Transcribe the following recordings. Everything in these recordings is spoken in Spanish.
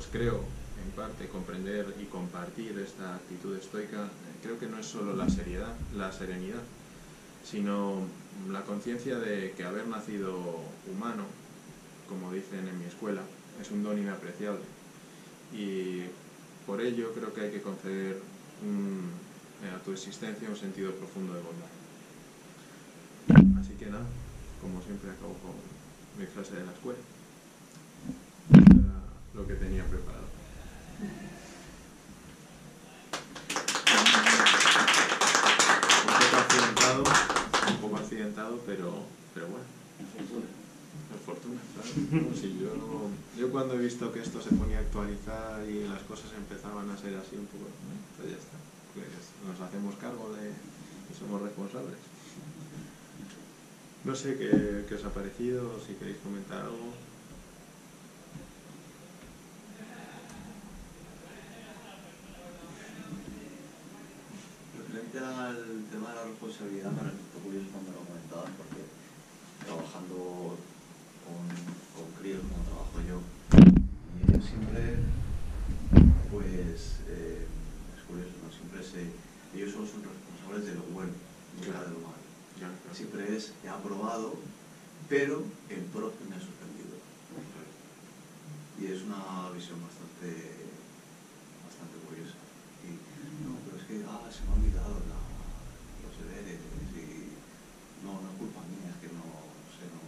pues creo, en parte, comprender y compartir esta actitud estoica, creo que no es solo la serenidad, sino la conciencia de que haber nacido humano, como dicen en mi escuela, es un don inapreciable. Y por ello creo que hay que conceder a tu existencia un sentido profundo de bondad. Así que nada, como siempre acabo con mi frase de la escuela. Era lo que tenía preparado. Un poco accidentado, pero bueno. Es fortuna, claro. No, si yo cuando he visto que esto se ponía a actualizar y las cosas empezaban a ser así un poco, pues ya está. Pues nos hacemos cargo y somos responsables. No sé qué os ha parecido, si queréis comentar algo. Referente al tema de la responsabilidad, me resultó curioso cuando lo comentaban, porque trabajando con críos, como trabajo yo, y ellos siempre, pues, es curioso, ¿no? Ellos solo son responsables de lo bueno, nunca de lo malo. Siempre es, he aprobado, pero el profe me ha suspendido. Y es una visión bastante curiosa. Y, no, pero es que se me ha olvidado los deberes, y no es culpa mía, es que no sé, no...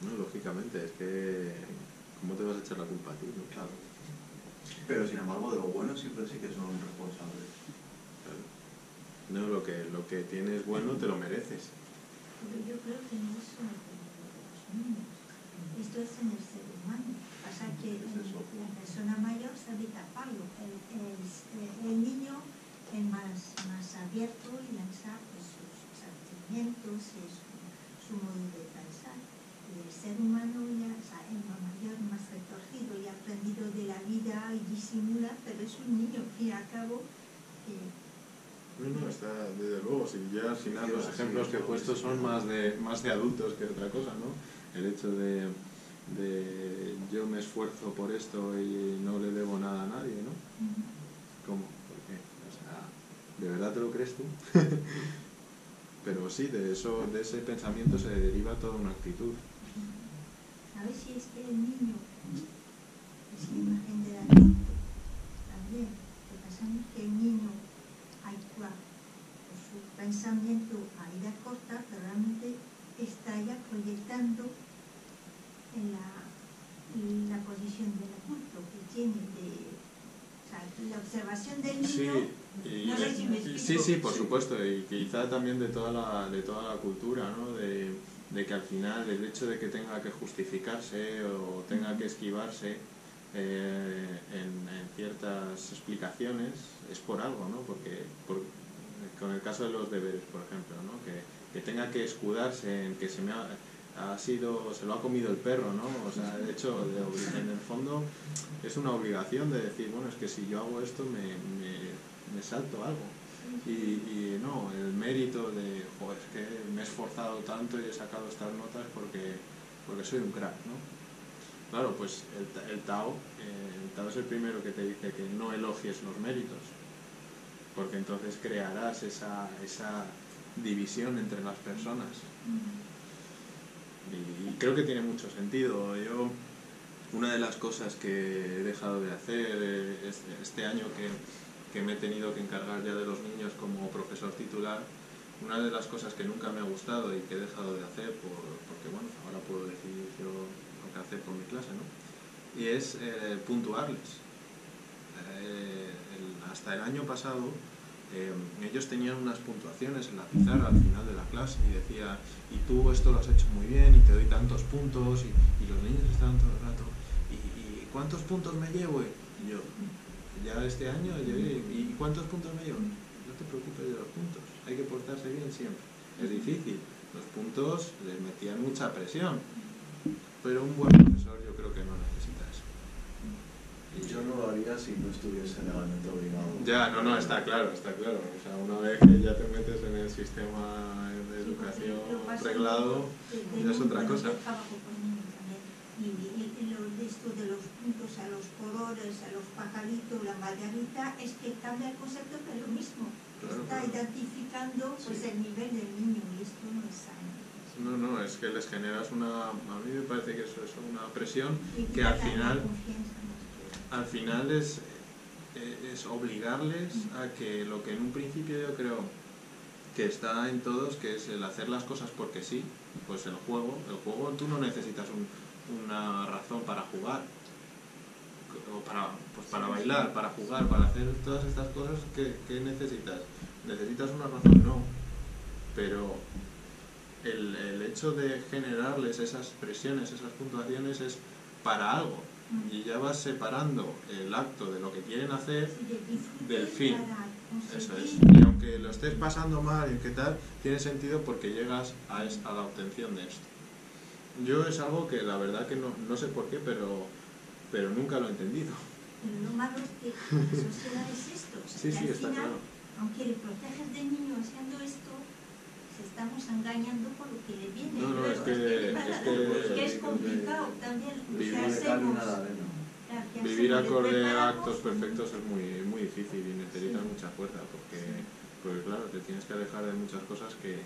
No, lógicamente, es que ¿cómo te vas a echar la culpa a ti? ¿No? Claro. Pero sin embargo, de lo bueno siempre sí que son responsables. Claro. No, lo que tienes bueno te lo mereces. Pero yo creo que no es solo los niños. Esto es en el ser humano. Pasa que la persona mayor sabe taparlo. El niño es más abierto y lanza pues, sus sentimientos y su modo de pensar. Y el ser humano ya es más mayor, más retorcido y ha aprendido de la vida y disimula, pero es un niño, al fin y al cabo. No, está, desde luego, si ya al final los ejemplos que he puesto son más de adultos que otra cosa, ¿no? El hecho de yo me esfuerzo por esto y no le debo nada a nadie, ¿no? ¿Cómo? ¿Por qué? O sea, ¿de verdad te lo crees tú? Pero sí, de ese pensamiento se deriva toda una actitud. ¿Sabes si es que el niño es imagen del adulto? También, lo que pasa es que el niño actúa por su pensamiento a vida corta, pero realmente está ya proyectando en la posición del adulto que tiene o sea, la observación del niño. Sí, no sé si me explico. sí, por supuesto, y quizá también de toda la cultura, ¿no? De que al final el hecho de que tenga que justificarse o tenga que esquivarse en ciertas explicaciones es por algo, ¿no? Porque con el caso de los deberes, por ejemplo, ¿no? Que tenga que escudarse en que se lo ha comido el perro, ¿no? O sea, de hecho, en el fondo es una obligación de decir, bueno, es que si yo hago esto me salto algo. Y no, el mérito de, joder, es que me he esforzado tanto y he sacado estas notas porque soy un crack, ¿no? Claro, pues el Tao es el primero que te dice que no elogies los méritos, porque entonces crearás esa división entre las personas. Y creo que tiene mucho sentido. Una de las cosas que he dejado de hacer este año que me he tenido que encargar ya de los niños como profesor titular, una de las cosas que nunca me ha gustado y que he dejado de hacer, porque bueno, ahora puedo decidir yo lo que hacer por mi clase, ¿no? Y es puntuarles. Hasta el año pasado ellos tenían unas puntuaciones en la pizarra al final de la clase y decía, y tú esto lo has hecho muy bien y te doy tantos puntos, y los niños estaban todo el rato, ¿y cuántos puntos me llevo? Y yo, ya este año, ¿y cuántos puntos me llevo? No te preocupes de los puntos, hay que portarse bien siempre. Es difícil, los puntos les metían mucha presión, pero un buen profesor yo creo que no necesita eso. Yo no lo haría si no estuviese legalmente obligado. Ya, no, está claro. O sea, una vez que ya te metes en el sistema de educación reglado, ya es otra cosa. Y esto de los puntos a los pues a los pajaritos, la margarita, es que cambia el concepto, pero es lo mismo. Claro, Está identificando pues el nivel del niño y esto no es sano. No, es que les generas una... A mí me parece que eso es una presión Y que al final es obligarles a que lo que en un principio yo creo que está en todos, que es el hacer las cosas porque sí, pues el juego tú no necesitas una razón para jugar, o para bailar, para jugar, para hacer todas estas cosas. ¿Qué necesitas? ¿Necesitas una razón? No, pero el hecho de generarles esas presiones, esas puntuaciones es para algo, y ya vas separando el acto de lo que quieren hacer del fin. Eso es. Y aunque lo estés pasando mal y qué tal, tiene sentido porque llegas a la obtención de esto. Yo es algo que la verdad que no sé por qué, pero nunca lo he entendido. Pero lo malo es que la sociedad es esto. O sea, Sí, que al está final, claro. aunque le proteges del niño haciendo esto, se estamos engañando por lo que le viene. No, Luego, es que es complicado también. Vivir ¿Qué hacemos? ¿Qué Vivir hacemos? acorde ¿Le a actos preparamos? perfectos es muy difícil y necesitas mucha fuerza, porque claro, te tienes que alejar de muchas cosas que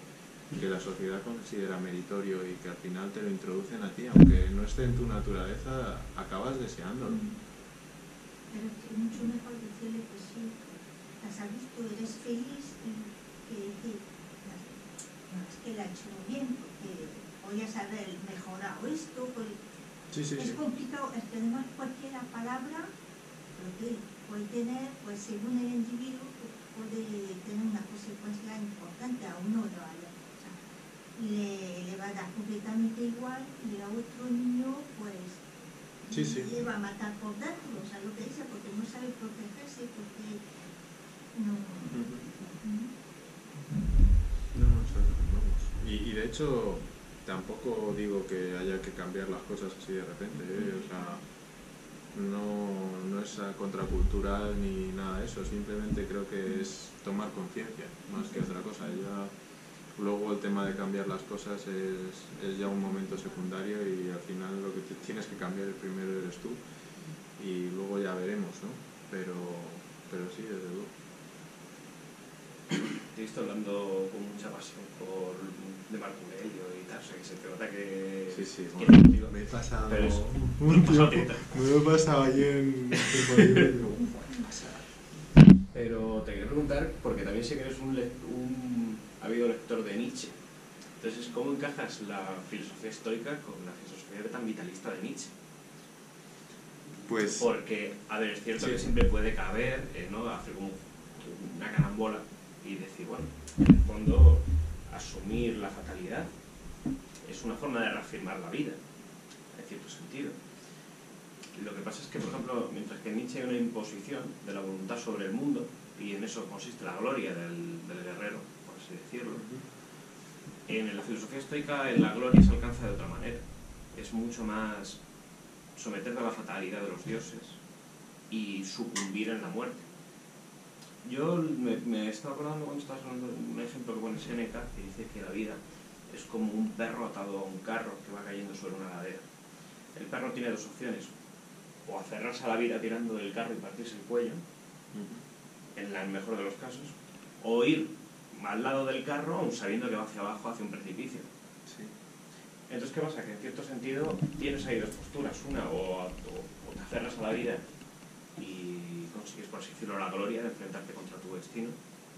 la sociedad considera meritorio y que al final te lo introducen a ti, aunque no esté en tu naturaleza, acabas deseándolo. Pero es mucho mejor decirle que sí, las has visto, eres feliz, y que decir, no, es que la he hecho bien, porque podías haber mejorado esto, pues, es complicado, es que además cualquier palabra puede tener, pues según el individuo, puede tener una consecuencia importante a uno o a otro. Le va a dar completamente igual y a otro niño pues le va a matar por dentro, o sea, lo que dice, porque no sabe protegerse, porque no. Vamos. Y de hecho tampoco digo que haya que cambiar las cosas así de repente, o sea, no es contracultural ni nada de eso, simplemente creo que es tomar conciencia más que otra cosa. Luego el tema de cambiar las cosas es ya un momento secundario, y al final lo que tienes que cambiar el primero eres tú, y luego ya veremos, ¿no? Pero sí, desde luego. Te he visto hablando con mucha pasión de Marco Aurelio y tal, o sea que se te nota que... Sí, que bueno, me he pasado allí en Pero te quiero preguntar, porque también sé que eres un ávido lector de Nietzsche. Entonces, ¿cómo encajas la filosofía estoica con la filosofía tan vitalista de Nietzsche? Pues... Porque, a ver, es cierto que siempre puede caber, ¿no? Hacer como una carambola y decir, bueno, en el fondo, asumir la fatalidad es una forma de reafirmar la vida, en cierto sentido. Lo que pasa es que, por ejemplo, mientras que en Nietzsche hay una imposición de la voluntad sobre el mundo, y en eso consiste la gloria del guerrero, por así decirlo, en la filosofía estoica la gloria se alcanza de otra manera. Es mucho más someterte a la fatalidad de los dioses y sucumbir en la muerte. Yo me estaba acordando cuando estabas hablando de un ejemplo que pone Séneca, que dice que la vida es como un perro atado a un carro que va cayendo sobre una ladera. El perro tiene dos opciones: o aferrarse a la vida tirando del carro y partirse el cuello, en el mejor de los casos, o ir al lado del carro aun sabiendo que va hacia abajo, hacia un precipicio. Entonces, ¿qué pasa? Que en cierto sentido tienes ahí dos posturas. Una, o te aferras a la vida y consigues, por así decirlo, la gloria de enfrentarte contra tu destino,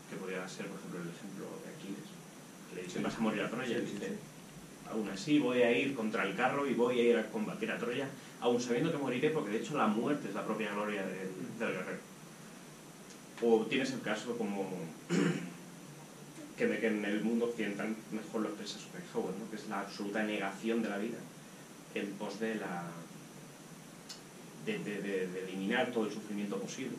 que podría ser, por ejemplo, el ejemplo de Aquiles, que le dice, vas a morir a Troya, y él dice, aún así voy a ir contra el carro y voy a ir a combatir a Troya, aun sabiendo que moriré, porque de hecho la muerte es la propia gloria del guerrero. O tienes el caso como que en el mundo occidental mejor lo expresa Schopenhauer, ¿no? Que es la absoluta negación de la vida, en pos de eliminar todo el sufrimiento posible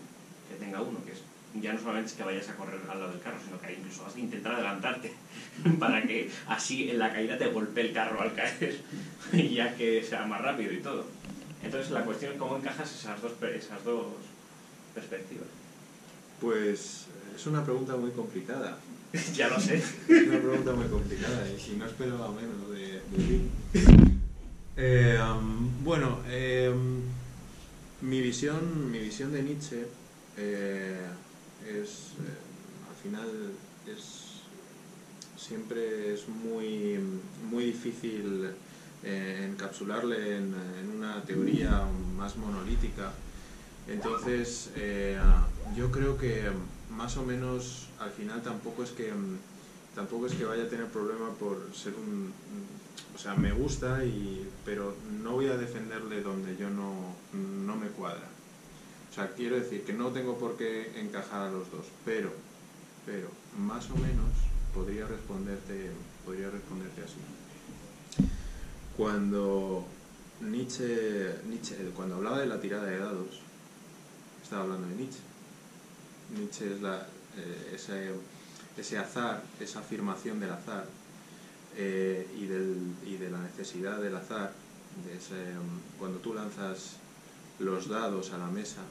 que tenga uno, que es ya no solamente es que vayas a correr al lado del carro, sino que incluso vas a intentar adelantarte para que así en la caída te golpee el carro al caer y ya que sea más rápido y todo. Entonces la cuestión es cómo encajas esas dos perspectivas. Pues es una pregunta muy complicada. Ya lo sé. Es una pregunta muy complicada y no esperaba menos de ti. Mi visión de Nietzsche al final siempre es muy, muy difícil encapsularle en una teoría más monolítica. Entonces yo creo que más o menos al final tampoco es que vaya a tener problema por ser o sea, me gusta, pero no voy a defenderle donde yo no me cuadra. O sea, quiero decir que no tengo por qué encajar a los dos, pero más o menos podría responderte así. Cuando Nietzsche, cuando hablaba de la tirada de dados, estaba hablando de Nietzsche. Nietzsche es ese azar, esa afirmación del azar y de la necesidad del azar, cuando tú lanzas los dados a la mesa,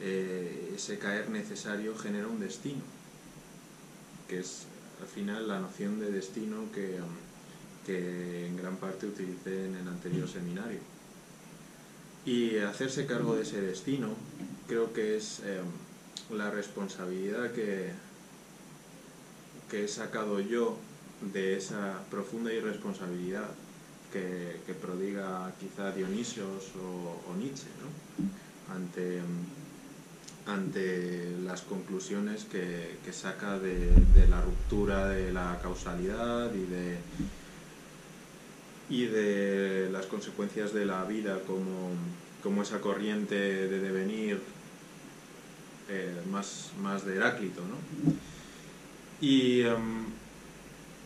ese caer necesario genera un destino, que es al final la noción de destino que en gran parte utilicé en el anterior seminario. Y hacerse cargo de ese destino creo que es la responsabilidad que he sacado yo de esa profunda irresponsabilidad que prodiga quizá Dionisios o Nietzsche, ¿no? ante las conclusiones que saca de la ruptura de la causalidad y de las consecuencias de la vida como esa corriente de devenir más de Heráclito, ¿no? Y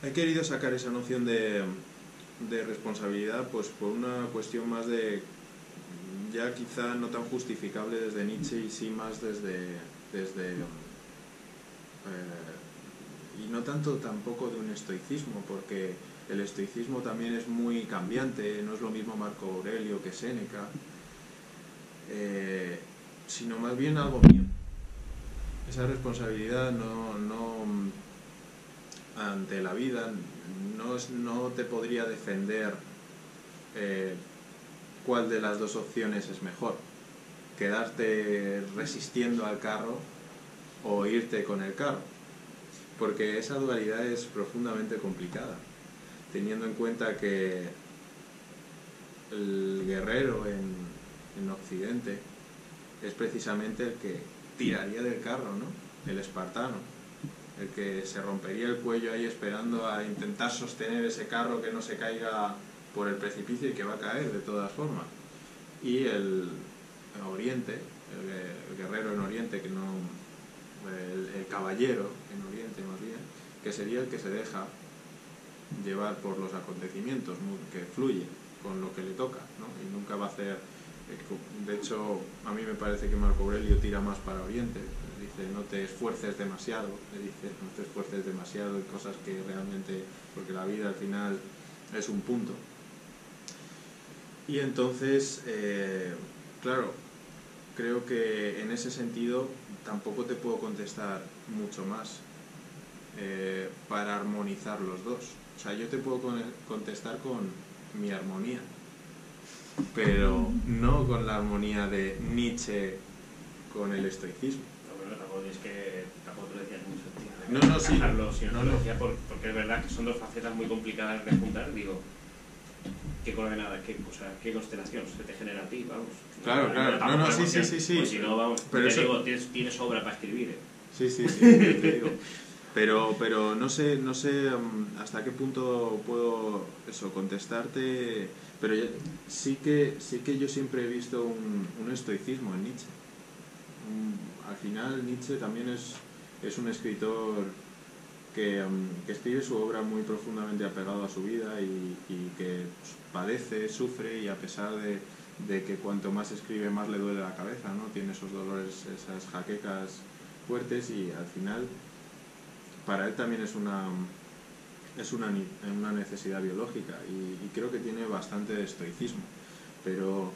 he querido sacar esa noción de responsabilidad pues por una cuestión más de, ya quizá no tan justificable desde Nietzsche y sí más desde y no tanto tampoco de un estoicismo, porque el estoicismo también es muy cambiante, no es lo mismo Marco Aurelio que Séneca, sino más bien algo mío. Esa responsabilidad no ante la vida no te podría defender cuál de las dos opciones es mejor, quedarte resistiendo al carro o irte con el carro, porque esa dualidad es profundamente complicada, teniendo en cuenta que el guerrero en Occidente es precisamente el que tiraría del carro, ¿no? El espartano, el que se rompería el cuello ahí esperando a intentar sostener ese carro que no se caiga por el precipicio y que va a caer de todas formas. Y el Oriente, el guerrero en Oriente, que no, el caballero en Oriente más bien, que sería el que se deja llevar por los acontecimientos, que fluye con lo que le toca, ¿no? Y nunca va a hacer. De hecho, a mí me parece que Marco Aurelio tira más para Oriente. Dice, no te esfuerces demasiado, le dice, no te esfuerces demasiado en cosas que realmente, porque la vida al final es un punto. Y entonces, claro, creo que en ese sentido tampoco te puedo contestar mucho más para armonizar los dos. O sea, yo te puedo contestar con mi armonía, pero no con la armonía de Nietzsche con el estoicismo. Bueno, tampoco es que tampoco te lo decías mucho, tío. No, sí. Sino lo decía porque es verdad que son dos facetas muy complicadas de juntar. Digo, ¿qué coordenada, qué constelación se te genera a ti? Vamos. Claro. Sí. Pues si no, vamos, pero te digo, tienes obra para escribir, ¿eh? Sí, te digo. Pero no sé hasta qué punto puedo contestarte, pero sí que yo siempre he visto un estoicismo en Nietzsche. Al final Nietzsche también es un escritor que escribe su obra muy profundamente apegado a su vida y que padece, sufre, y a pesar de que cuanto más escribe más le duele la cabeza, ¿no? Tiene esos dolores, esas jaquecas fuertes, y al final para él también es una necesidad biológica, y creo que tiene bastante de estoicismo, pero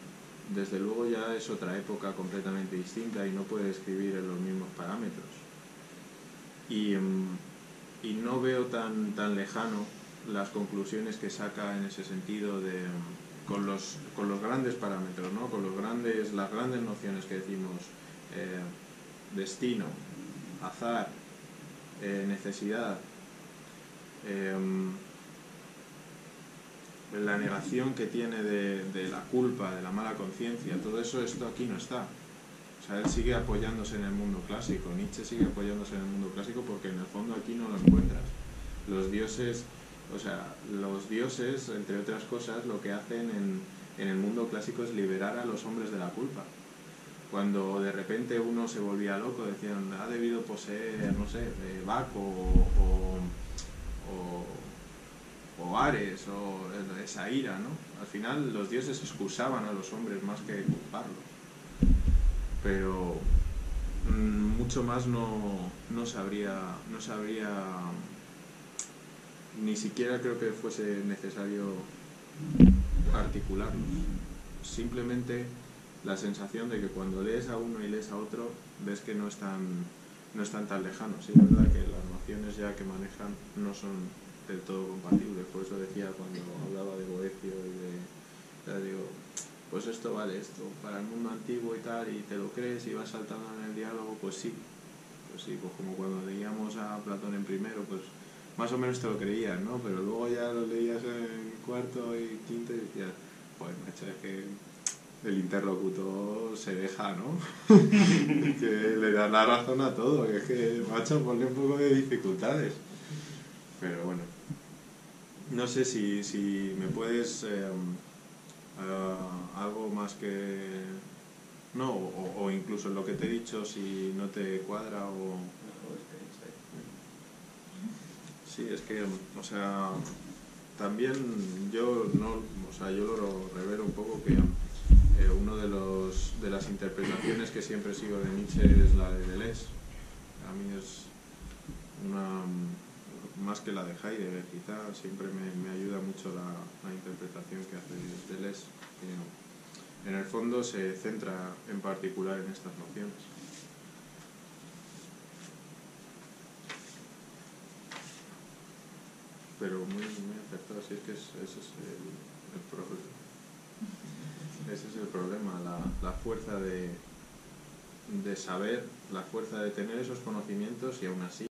desde luego ya es otra época completamente distinta y no puede escribir en los mismos parámetros, y no veo tan lejano las conclusiones que saca en ese sentido con los grandes parámetros, ¿no? Con las grandes nociones que decimos, destino, azar, necesidad, la negación que tiene de la culpa, de la mala conciencia, todo eso, esto aquí no está. O sea, él sigue apoyándose en el mundo clásico, Nietzsche sigue apoyándose en el mundo clásico porque en el fondo aquí no lo encuentras. Los dioses, entre otras cosas, lo que hacen en el mundo clásico es liberar a los hombres de la culpa. Cuando de repente uno se volvía loco, decían, ha debido poseer, no sé, Baco o Ares, o esa ira, ¿no? Al final los dioses excusaban a los hombres más que culparlos. Pero mucho más no sabría, ni siquiera creo que fuese necesario articularlos. Simplemente la sensación de que cuando lees a uno y lees a otro, ves que no están tan lejanos. Sí, es verdad que las nociones ya que manejan no son del todo compatibles. Por eso decía cuando hablaba de Boecio digo, pues esto vale esto para el mundo antiguo y tal, y te lo crees y vas saltando en el diálogo, pues sí, pues como cuando leíamos a Platón en primero, pues más o menos te lo creías, ¿no? Pero luego ya lo leías en cuarto y quinto y decías, pues macho, es que el interlocutor se deja, ¿no? Que le da la razón a todo, es que, macho, ponle un poco de dificultades. Pero bueno, no sé si me puedes algo más que... No, o incluso en lo que te he dicho, si no te cuadra o... Sí, es que, o sea, también yo lo revelo un poco que uno de las interpretaciones que siempre sigo de Nietzsche es la de Deleuze. A mí es una... más que la de Heidegger, quizá siempre me ayuda mucho la interpretación que hace Deleuze, que en el fondo se centra en particular en estas nociones. Pero muy acertado, sí, es que ese es el problema. Ese es el problema, la fuerza de saber, la fuerza de tener esos conocimientos y aún así